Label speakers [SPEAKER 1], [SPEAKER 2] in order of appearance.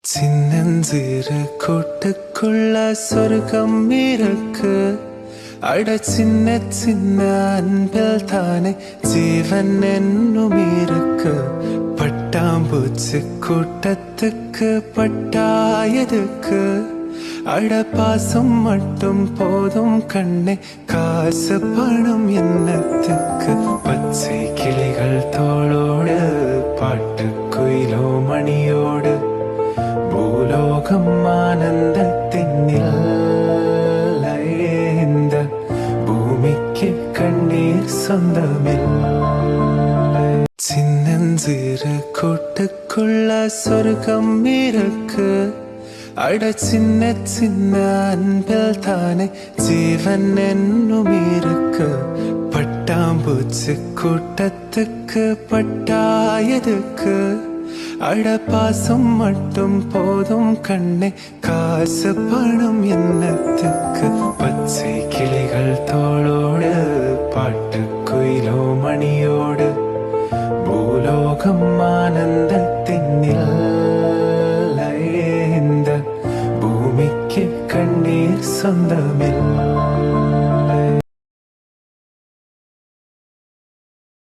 [SPEAKER 1] சின்னஞ்சிறு கூட்டுக்குள்ள சொர்க்கம் இருக்கு. அட சின்ன சின்ன அன்பில் தானே ஜீவன் என்னும் இருக்கு. பட்டாம்பூச்சி கூட்டத்துக்கு பட்டாயதுக்கு. அட பாசம் மட்டும் போதும் கண்ணே, காசு பணம் என்னத்துக்கு. பச்சை கிளிகள் தோளோடு பாட்டு குயிலோ மணியோடு பூலோகம் ஆனந்தத்தின் இந்த பூமிக்கு கண்ணீர் சொந்தமில்லை. சின்னஞ்சிறு கூட்டுக்குள்ள சொர்க்கம் இருக்கு. அட சின்ன சின்ன அன்பில் தானே ஜீவன் என்னும் இருக்கு. பட்டாம்பூச்சி கூட்டத்துக்கு பட்டாயதுக்கு. அட பாசம் மட்டும் போதும் கண்ணே, காசு பணம் என்னத்துக்கு. பச்சை கிளிகள் தோளோடு பாட்டு குயிலோ மணியோடு பூலோகம் ஆனந்தத்தின் இந்த பூமிக்கு கண்ணீர் சொந்தமில்லை.